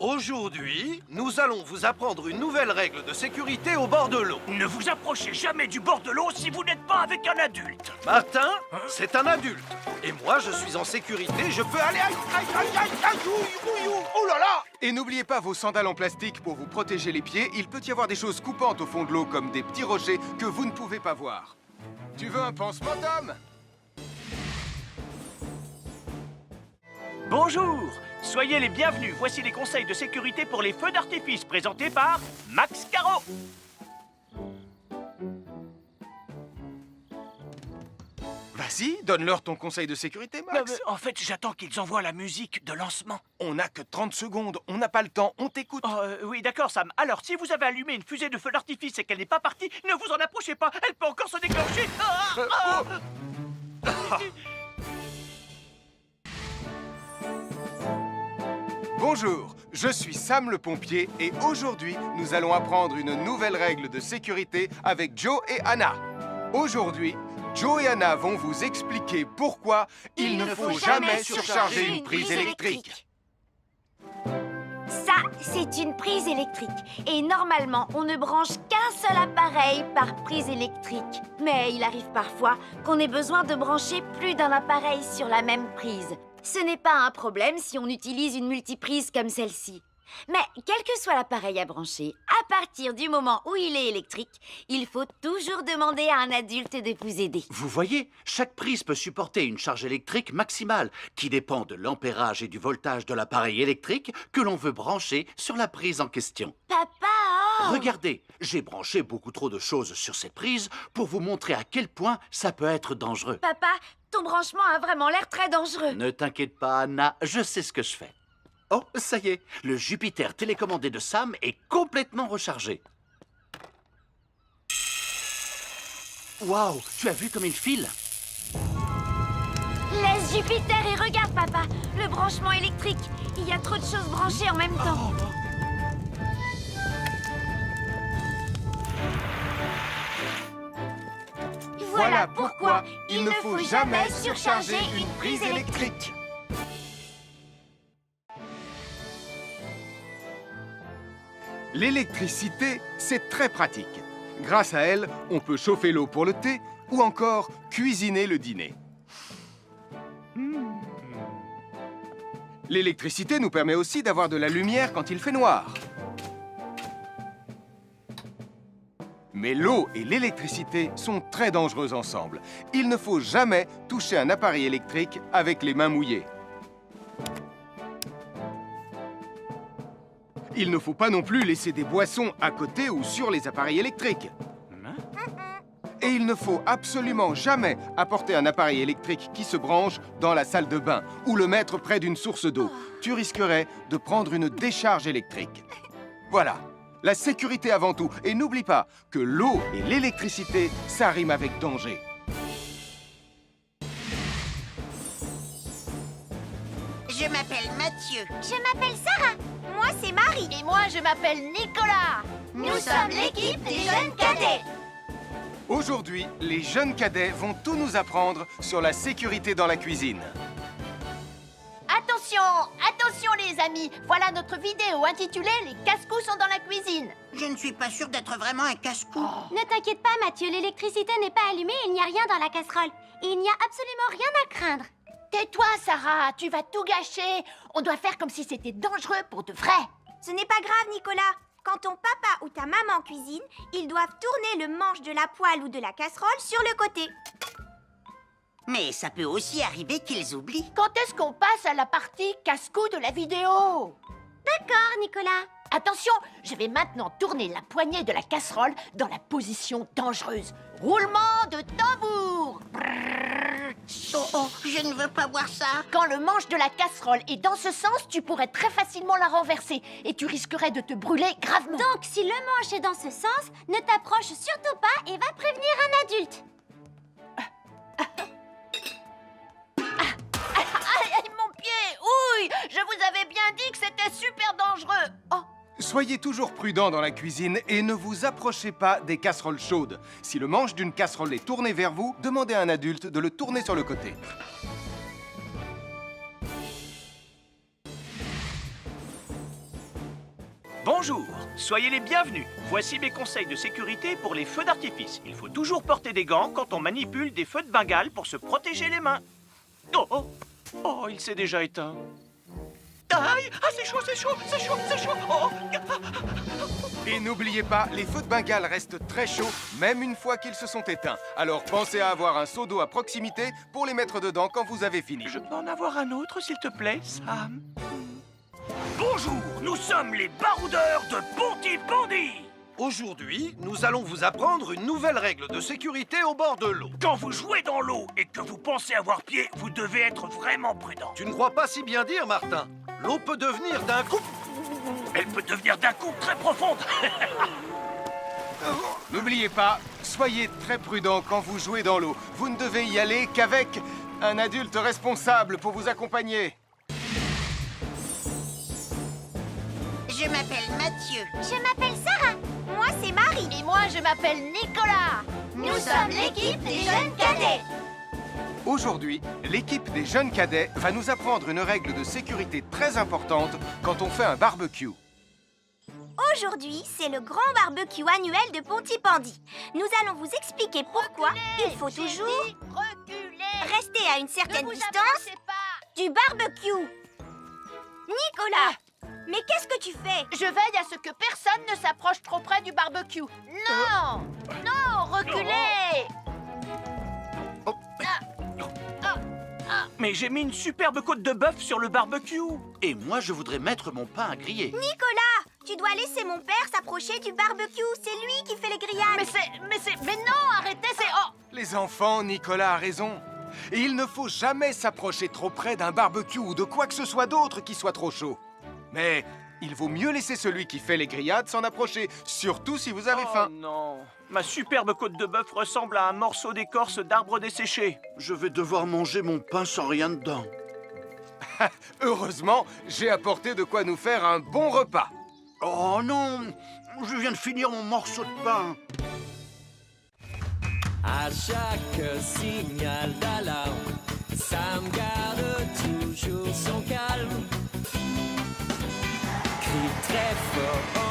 Aujourd'hui, nous allons vous apprendre une nouvelle règle de sécurité au bord de l'eau. Ne vous approchez jamais du bord de l'eau si vous n'êtes pas avec un adulte. Martin, c'est un adulte. Et moi, je suis en sécurité, je peux aller... Aïe, aïe, aïe, aïe, aïe, ouïe, ouïe, ouïe. Oh là là! Et n'oubliez pas vos sandales en plastique pour vous protéger les pieds. Il peut y avoir des choses coupantes au fond de l'eau, comme des petits rochers que vous ne pouvez pas voir. Tu veux un pansement, Tom? Bonjour, soyez les bienvenus. Voici les conseils de sécurité pour les feux d'artifice présentés par Max Caro. Vas-y, donne-leur ton conseil de sécurité, Max. En fait, j'attends qu'ils envoient la musique de lancement. On n'a que 30 secondes, on n'a pas le temps, on t'écoute. Oui, d'accord, Sam. Alors, si vous avez allumé une fusée de feu d'artifice et qu'elle n'est pas partie, ne vous en approchez pas. Elle peut encore se déclencher. Bonjour, je suis Sam le pompier et aujourd'hui, nous allons apprendre une nouvelle règle de sécurité avec Joe et Anna. Aujourd'hui, Joe et Anna vont vous expliquer pourquoi il ne faut jamais surcharger une prise électrique. Ça, c'est une prise électrique. Et normalement, on ne branche qu'un seul appareil par prise électrique. Mais il arrive parfois qu'on ait besoin de brancher plus d'un appareil sur la même prise. Ce n'est pas un problème si on utilise une multiprise comme celle-ci. Mais quel que soit l'appareil à brancher, à partir du moment où il est électrique, il faut toujours demander à un adulte de vous aider. Vous voyez, chaque prise peut supporter une charge électrique maximale qui dépend de l'ampérage et du voltage de l'appareil électrique que l'on veut brancher sur la prise en question. Papa! Regardez, j'ai branché beaucoup trop de choses sur cette prise pour vous montrer à quel point ça peut être dangereux. Papa, ton branchement a vraiment l'air très dangereux. Ne t'inquiète pas, Anna, je sais ce que je fais. Oh, ça y est, le Jupiter télécommandé de Sam est complètement rechargé. Waouh, tu as vu comme il file? Laisse Jupiter et regarde, papa. Le branchement électrique. Il y a trop de choses branchées en même temps. Voilà pourquoi il ne faut jamais surcharger une prise électrique. L'électricité, c'est très pratique. Grâce à elle, on peut chauffer l'eau pour le thé ou encore cuisiner le dîner. L'électricité nous permet aussi d'avoir de la lumière quand il fait noir. Mais l'eau et l'électricité sont très dangereux ensemble. Il ne faut jamais toucher un appareil électrique avec les mains mouillées. Il ne faut pas non plus laisser des boissons à côté ou sur les appareils électriques. Et il ne faut absolument jamais apporter un appareil électrique qui se branche dans la salle de bain ou le mettre près d'une source d'eau. Tu risquerais de prendre une décharge électrique. Voilà, la sécurité avant tout. Et n'oublie pas que l'eau et l'électricité, ça rime avec danger. Je m'appelle Mathieu. Je m'appelle Sarah. Moi, c'est Marie. Et moi, je m'appelle Nicolas. Nous sommes l'équipe des jeunes cadets. Aujourd'hui, les jeunes cadets vont tout nous apprendre sur la sécurité dans la cuisine. Attention, attention les amis. Voilà notre vidéo intitulée « Les casse-cou sont dans la cuisine ». Je ne suis pas sûre d'être vraiment un casse-cou. Ne t'inquiète pas, Mathieu. L'électricité n'est pas allumée et il n'y a rien dans la casserole. Et il n'y a absolument rien à craindre. Tais-toi, Sarah, tu vas tout gâcher. On doit faire comme si c'était dangereux pour de vrai. Ce n'est pas grave, Nicolas. Quand ton papa ou ta maman cuisine, ils doivent tourner le manche de la poêle ou de la casserole sur le côté. Mais ça peut aussi arriver qu'ils oublient. Quand est-ce qu'on passe à la partie casse-cou de la vidéo? D'accord, Nicolas. Attention, je vais maintenant tourner la poignée de la casserole dans la position dangereuse. Roulement de tambour. Oh, je ne veux pas voir ça. Quand le manche de la casserole est dans ce sens, tu pourrais très facilement la renverser et tu risquerais de te brûler gravement. Donc, si le manche est dans ce sens, ne t'approche surtout pas et va prévenir un adulte. Aïe, mon pied! Ouille! Je vous avais bien dit que c'était super dangereux. Oh! Soyez toujours prudents dans la cuisine et ne vous approchez pas des casseroles chaudes. Si le manche d'une casserole est tourné vers vous, demandez à un adulte de le tourner sur le côté. Bonjour, soyez les bienvenus. Voici mes conseils de sécurité pour les feux d'artifice. Il faut toujours porter des gants quand on manipule des feux de Bengale pour se protéger les mains. Oh, oh, oh, il s'est déjà éteint. Aïe, ah, c'est chaud, c'est chaud, c'est chaud, c'est chaud. Oh. Et n'oubliez pas, les feux de Bengale restent très chauds, même une fois qu'ils se sont éteints. Alors pensez à avoir un seau d'eau à proximité pour les mettre dedans quand vous avez fini. Je peux en avoir un autre, s'il te plaît, Sam? Bonjour, nous sommes les baroudeurs de Pontypandy. Aujourd'hui, nous allons vous apprendre une nouvelle règle de sécurité au bord de l'eau. Quand vous jouez dans l'eau et que vous pensez avoir pied, vous devez être vraiment prudent. Tu ne crois pas si bien dire, Martin? L'eau peut devenir d'un coup... Elle peut devenir d'un coup très profonde. N'oubliez pas, soyez très prudents quand vous jouez dans l'eau. Vous ne devez y aller qu'avec un adulte responsable pour vous accompagner. Je m'appelle Mathieu. Je m'appelle Sarah. Moi, c'est Marie. Et moi, je m'appelle Nicolas. Nous sommes l'équipe des jeunes cadets. Aujourd'hui, l'équipe des jeunes cadets va nous apprendre une règle de sécurité très importante quand on fait un barbecue. Aujourd'hui, c'est le grand barbecue annuel de Pontypandy. Nous allons vous expliquer pourquoi il faut toujours rester à une certaine distance du barbecue. Nicolas, mais qu'est-ce que tu fais? Je veille à ce que personne ne s'approche trop près du barbecue. Non! Non, reculez! Mais j'ai mis une superbe côte de bœuf sur le barbecue. Et moi, je voudrais mettre mon pain à griller. Nicolas, tu dois laisser mon père s'approcher du barbecue. C'est lui qui fait les grillades. Mais non, arrêtez, c'est... Oh! Les enfants, Nicolas a raison. Et il ne faut jamais s'approcher trop près d'un barbecue ou de quoi que ce soit d'autre qui soit trop chaud. Mais il vaut mieux laisser celui qui fait les grillades s'en approcher, surtout si vous avez faim. Oh non, ma superbe côte de bœuf ressemble à un morceau d'écorce d'arbre desséché. Je vais devoir manger mon pain sans rien dedans. Heureusement, j'ai apporté de quoi nous faire un bon repas. Oh non, je viens de finir mon morceau de pain. À chaque signal d'alarme, Sam garde toujours son calme. Crie très fort.